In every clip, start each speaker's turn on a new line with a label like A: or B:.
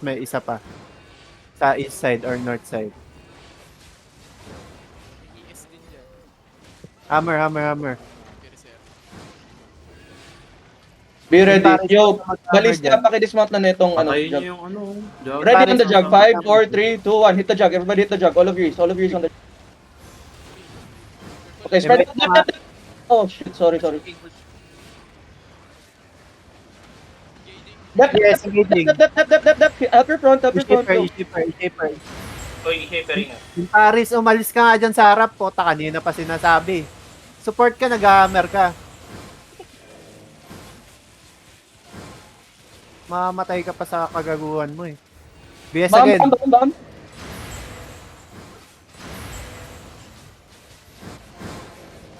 A: may isa pa. Sa east side or north side.
B: ES din dyan.
A: Hammer.
B: Okay, sir.
C: Be ready.
A: Paris
C: Yo,
A: mag-hammer
C: balista,
A: dyan.
C: pakidismount na netong ano,
D: Patayin
C: jug.
D: niyo yung ano, jug.
C: Ready on the
A: Paris
C: jug.
A: mag-hammer.
C: 5, 4, 3, 2, 1. Hit the jug. Everybody hit the jug. All of you is on the... Okay, spread
A: May
C: out. Left. Oh, shit. Sorry.
A: Yes, engaging.
C: Dep. Help your front. Yo.
A: I-shaper.
D: Uy, i-shapering nga.
A: Yung Paris, umalis ka nga dyan sa harap po. Kanina pa sinasabi. Support ka, nag-hammer ka. Mamatay ka pa sa kagaguhan mo eh. BS again.
C: Bam.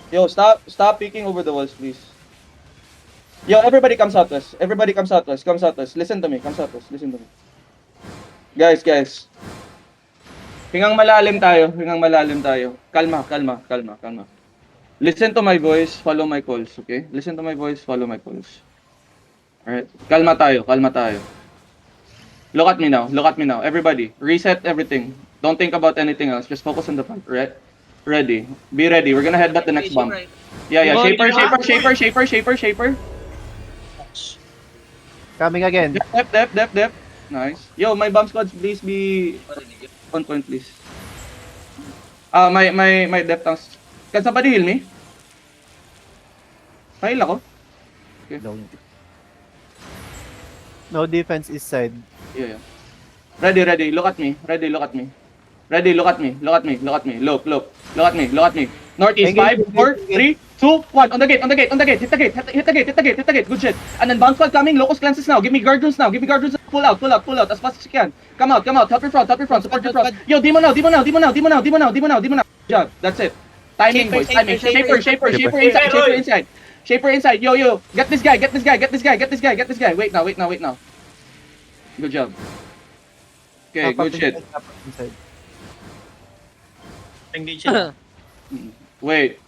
C: Yo, stop peeking over the walls, please. Yo, everybody come southwest. Listen to me. Listen to me. Guys. Hingang malalim tayo. Kalma. Listen to my voice, follow my calls, okay? Alright. Kalma tayo. Look at me now. Everybody, reset everything. Don't think about anything else. Just focus on the fight, right? Ready. Be ready. We're gonna headbutt the next bomb. Yeah. Shaper.
A: Coming again.
C: Dep. Nice. Yo, my bomb squads, please be on point, please. My depth tanks. Can somebody heal me? Heal ako.
A: No defense east side.
C: Yeah. Ready. Look at me. Look at me. Look at me. Northeast. 5, 4, 3, 2, 1. On the gate. Hit the gate. Good shit. And then bounce squad coming. Locust cleanses now. Give me guard runes now. Pull out as fast as you can. Come out. Help your front. Support your front. Yo, demon now. Yeah, that's it. Timing, boys. Timing. Shaper inside. Yo. Get this guy. Wait now. Good job. Okay, good shit.
A: Inside.
D: Engage siya.
C: Wait.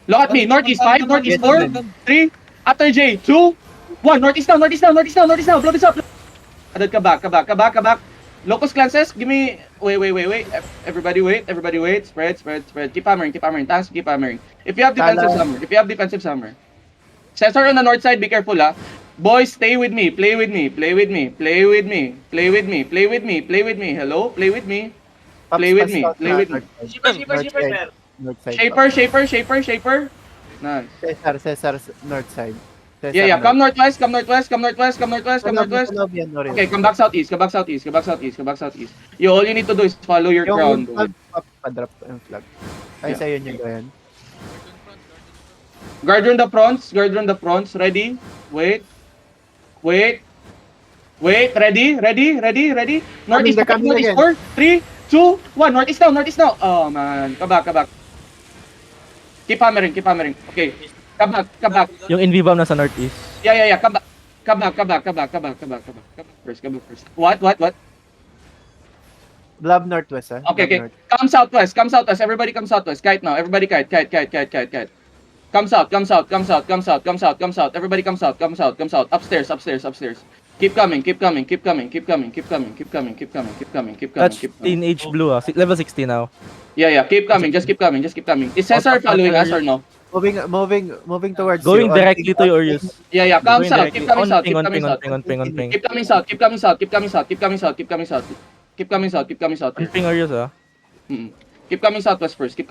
C: Look at me. Northeast 5, Northeast 4, 3, after J, 2, 1. Northeast now. Blow this up. Adad ka back. Locust cleanses. Give me... Wait. Everybody wait. Spread. Keep hammering. Tanks, keep hammering. If you have defensive summer. Cesar on the north side, be careful ha. Boys, stay with me. Play with me. Hello? Play with me.
A: North side.
C: Shaper. Nice.
A: Cesar, north side. Cesar,
C: Yeah. Come northwest.
A: Tunog yan, Oriol.
C: Okay, come back southeast. Yo, all you need to do is follow your crown.
A: Yung flag, pa-drop yung flag. Ay,
C: Yeah.
A: sa'yo nyo gawin.
C: Guard on the fronts. Ready? Wait. Ready? Northeast,
A: Coming again.
C: 4, 3, 2, 1. Northeast now. Oh man, come back. Keep hammering. Okay. Come back.
E: Yung NV bomb nasa northeast.
C: Yeah. Come back. First. What?
A: Blob northwest, ha?
C: Okay.
A: Blob north.
C: Come southwest. Everybody come southwest. Kite now. Everybody kite. Come south. Everybody come south. Upstairs. Keep coming.
E: Touch teenage blue level 60 now.
C: Yeah. Keep coming. Just keep coming. Is Cesar following us or no?
A: Moving towards
E: Going
A: you.
E: directly to yours.
C: Yeah. Come
E: Going
C: south.
E: directly.
C: Keep coming south.
E: On ping.
C: Keep coming south. Keep coming south.
E: On ping or yours
C: Keep coming southwest first. Keep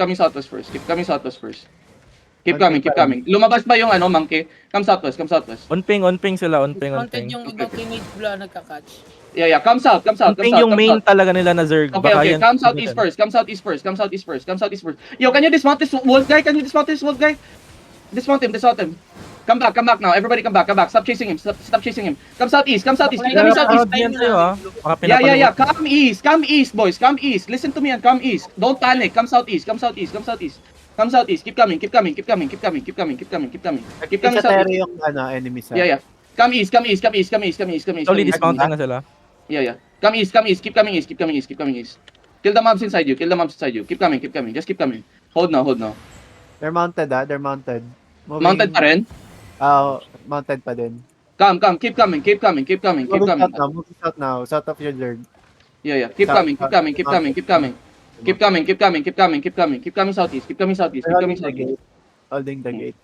C: coming. Lumabas ba yung monkey? Come southwest.
E: On ping sila, on ping.
B: Wanted yung ibang teenage blue na nagka-catch.
C: Yeah. Come south.
E: On ping yung main talaga nila na Zerg. Baka
C: Okay.
E: yan-
C: Come southeast first. Yo, can you dismount this wolf guy? Dismount him. Come back now. Everybody come back. Stop chasing him. Come southeast. Keep coming southeast.
E: Yan sa'yo Baka
C: Yeah.
E: pinapalibot.
C: Come east, boys. Come east. Listen to me and come east. Don't panic. Come southeast. Keep coming. Keep coming
A: Isa
C: southeast.
A: tayo yung enemies, ha?
C: Yeah. Come east.
E: Slowly dismounting na sila.
C: Yeah. Come east. Keep coming east. Kill the mobs inside you. Keep coming. Just keep coming. Hold now.
A: They're mounted, ha? They're mounted.
C: Mounted pa rin?
A: Mounted pa din.
C: Come, keep coming.
A: Moving south now. South of your lord.
C: Yeah. Keep coming. Keep coming southeast.
A: Holding the gate.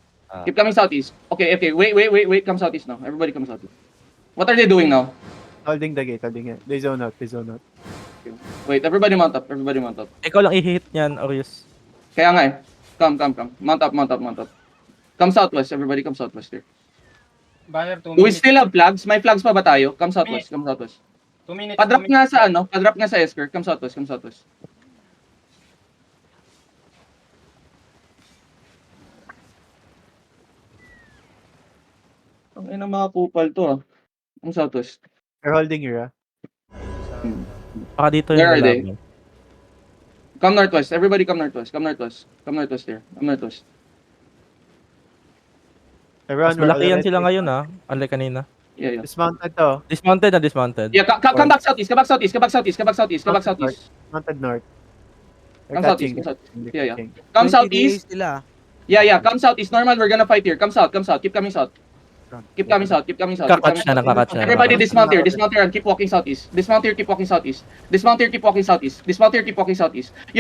C: Keep coming southeast. Okay. Wait. Come southeast now. Everybody come southeast. What are they doing now?
A: Holding the gate. They zone out.
C: Wait, everybody mount up.
E: Ikaw lang i-hit niyan, Orius.
C: Kaya nga eh. Come. Mount up. Come southwest. Everybody come southwest here.
F: Banner, 2
C: Do we
F: minutes.
C: still have flags? May flags pa ba tayo? Come southwest.
F: 2 minutes.
C: Padrop nga sa Padrop nga sa Esker. Come southwest. Ang ina mga kupal to ah. Come southwest.
A: They're holding here.
E: Baka dito
C: Where are
E: yung
C: they?
E: laban.
C: Come northwest. Everybody come northwest. Come northwest here. Come northwest.
A: Everyone,
E: Mas malaki yan sila ngayon unlike kanina.
C: Yeah.
A: Dismounted to.
E: Dismounted.
C: Yeah, come back southeast.
A: Mounted north.
C: Come southeast. Yeah. Come southeast.
B: Sila.
C: Yeah. Come southeast. Normal, we're gonna fight here. Come south. Keep coming south.
E: Nakakatch na.
C: Everybody dismount here and keep walking southeast. Dismount here, keep walking southeast. Yo,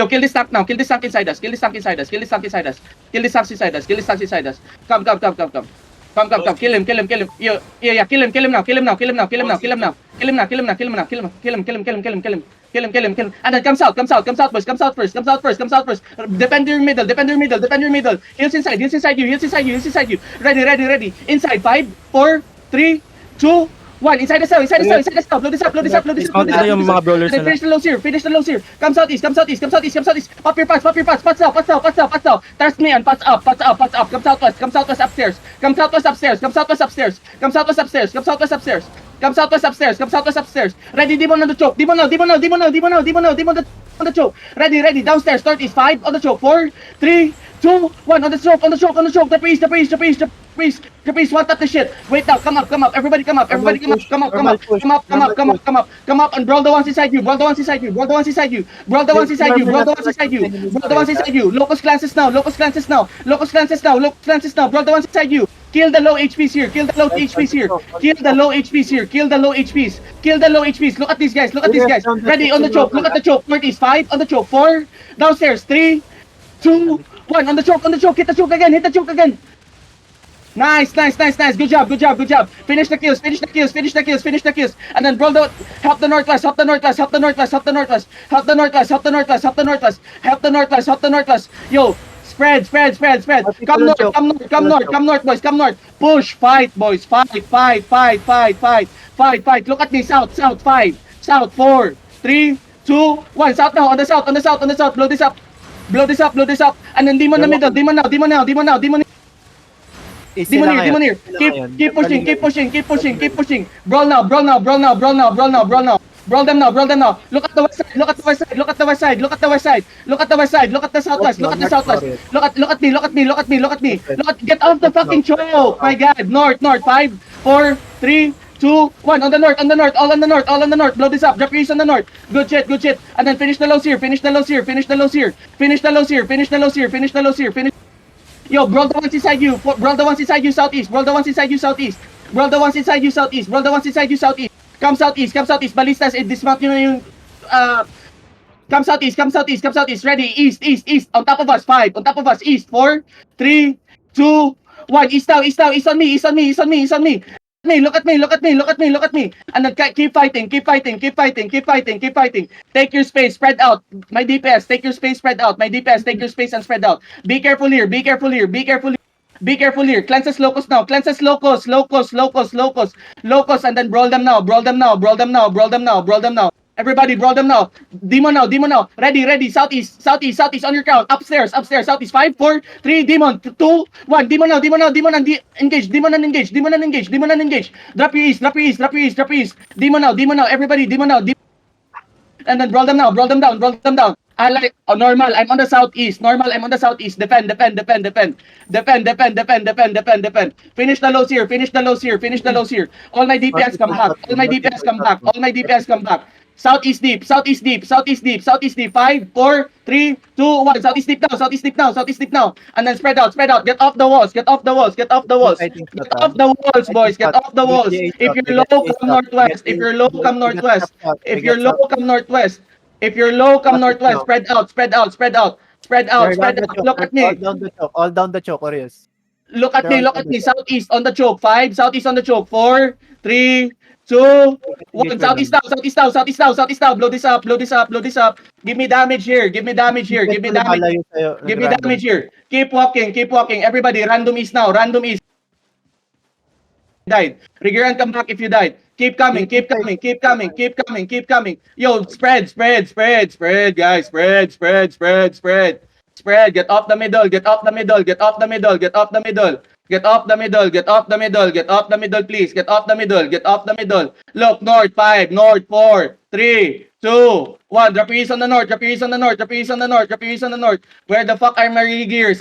C: kill this tank now. Kill this tank inside us. Come. Kill him. Yo, yeah. Kill him now. Kill him now. And then come south, boys. Come south first. Defend your middle. Heals inside you. Ready. Inside, 5, 4, 3, 2, 1. Inside the cell. Blow this up.
E: Dismounted na yung mga brawlers
C: Then
E: nila.
C: finish the lows here. Come southeast. Pop your pass now. Trust me and pass up. Come southwest upstairs. Come southwest upstairs. Ready, demon on the choke. Demon on the choke. Ready. Downstairs. Northeast 5 on the choke. 4, 3, 2, 1 on the choke. The priest. One tap the shit. Wait now. Come up. Everybody come up. Come up and brawl the ones inside you. Locust clances now. Brawl the ones inside you. Kill the low HPs here. Kill the low HPs. Look at these guys. Ready on the choke. Look at the choke. Northeast 5 on the choke. 4 downstairs. 3, 2, 1 on the choke. Hit the choke again. Nice. Good job. Finish the kills. And then brawl help the northwest. Yo, spread. Come north, boys. Push, fight, boys. Fight. Look at me, south. 5, south, 4, 3, 2, 1. South now, on the south. Blow this up. And then demon in the middle. Demon now. Demon here. Keep pushing. Brawl now. Brawl them now. Look at the west side. Look at the southwest. Look at me. Get off the fucking choke. My God. North. 5, 4, 3, 2, 1. On the north. All on the north. Blow this up. Drop your east on the north. Good shit. And then finish the lows here. Finish. Yo, brawl the ones inside you. Southeast. Come southeast. Ballistas, dismount nyo na yung come southeast. Ready, east. On top of us, 5. East, 4, 3, 2, 1. East now. East on me. Look at me. And then keep fighting. Take your space, spread out. My DPS, take your space, spread out. And spread out. Be careful here. Cleanses locust now. Locust, and then brawl them now. Everybody, brawl them now. Demon now. Ready. Southeast on your count. Upstairs. Southeast. 5, 4, 3, demon. 2, 1. Demon now. Engage. Demon and engage. Drop your east. Demon now. Everybody, demon now. And then brawl them down. I like normal. I'm on the southeast. Defend. Finish the lows here. All my DPS come back. Southeast deep, southeast deep, southeast deep, southeast deep. 5, 4, 3, 2, 1. Southeast deep now, southeast deep now, southeast deep now. And then spread out, spread out. Get off the walls, get off the walls, get off the walls.
A: Fighting
C: Get
A: shot,
C: off the walls, boys. Get off the walls.
A: Get
C: If you're low, come northwest. If you're low, come northwest. If you're low, come northwest. If you're low, come northwest. Spread out, spread out, spread out. Spread out, spread out. Look at me.
A: All down the choke, Orius.
C: Look at me, look at me. Southeast on the choke. 5, southeast on the choke. 4, 3, 2, 1. Southeast now, southeast now, southeast now, southeast now. Blow this up, blow this up, blow this up. Give me damage here, give me damage here, give me damage. Give me damage here. Keep walking, keep walking. Everybody, random east now, random east. Died. Rigeran, come back if you died. Keep coming, keep coming, keep coming, keep coming, keep coming. Yo, spread, spread, spread, spread, guys. Spread, spread, spread, spread. Spread, get off the middle, get off the middle, get off the middle, get off the middle. Get off the middle, get off the middle, get off the middle, please. Get off the middle, get off the middle. Look, north 5, north 4, 3, 2, 1. Drop your east on the north, drop your east on the north, drop your east on the north, drop your east on the north. Where the fuck are my gears?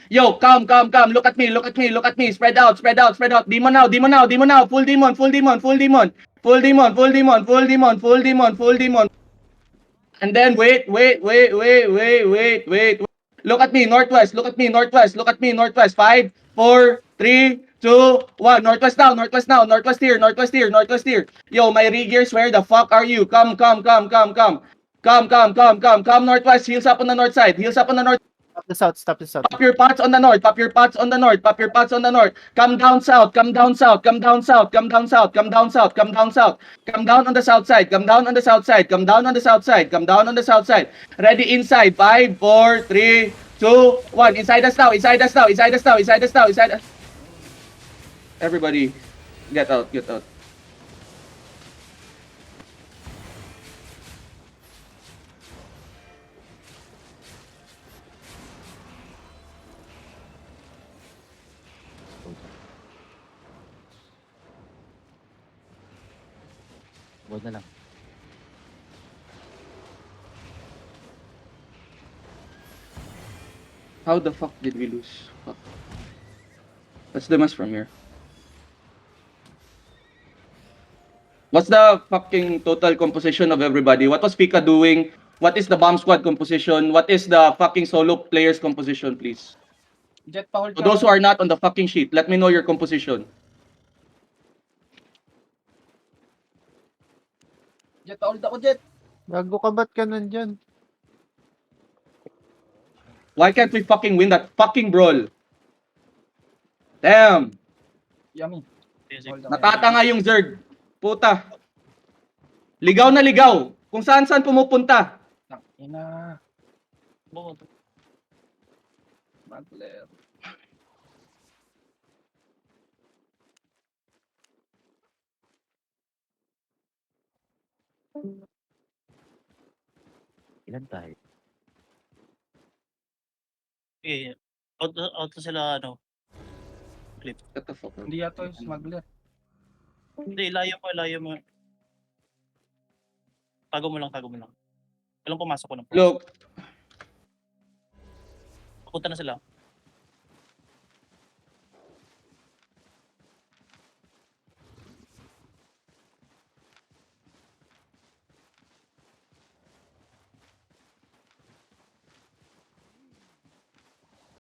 C: Yo, come. Look at me, look at me, look at me. Spread out, spread out, spread out. Demon now, demon now, demon now. Full demon, full demon, full demon. Full demon, full demon, full demon, full demon, full demon. And then wait. Look at me, northwest, look at me, northwest, look at me, northwest. 5, 4, 3, 2, 1. Northwest now, northwest now, northwest here, northwest here, northwest here. Yo, my regears, where the fuck are you? Come. Come northwest, heals up on the north side, heals up on the north.
A: Stop the south, stop the south.
C: Pop your pots on the north, pop your pots on the north, pop your pots on the north. Come down south, come down south, come down south, come down south, come down south, come down south. Come down on the south side, come down on the south side, come down on the south side, come down on the south side. Ready inside. 5, 4, 3, 2, 1. Inside us now, inside us now, inside us now, inside us now, inside us. Everybody, get out, get out.
E: Huwag na lang.
C: How the fuck did we lose? Fuck. Let's do mass from here. What's the fucking total composition of everybody? What was Pika doing? What is the bomb squad composition? What is the fucking solo players composition, please?
F: Jet, pa-hold
C: To
F: ka.
C: those who are not on the fucking sheet, let me know your composition.
F: Jet, pa-hold ako, Jet.
A: Gago ka, ba't ka nandyan?
C: Why can't we fucking win that fucking brawl? Damn!
F: Yummy. Hold ako.
C: Natatanga yung Zerg. Puta. Ligaw na ligaw. Kung saan pumupunta.
F: Ina. Bad player.
E: Ilan tayo?
G: Eh, out na sila, ano.
C: What the fuck?
F: Hindi yato yung smuggler.
G: Hindi, layo mo. Tago mo lang. Walang pumasok ko ng
C: Look,
G: Papunta na sila.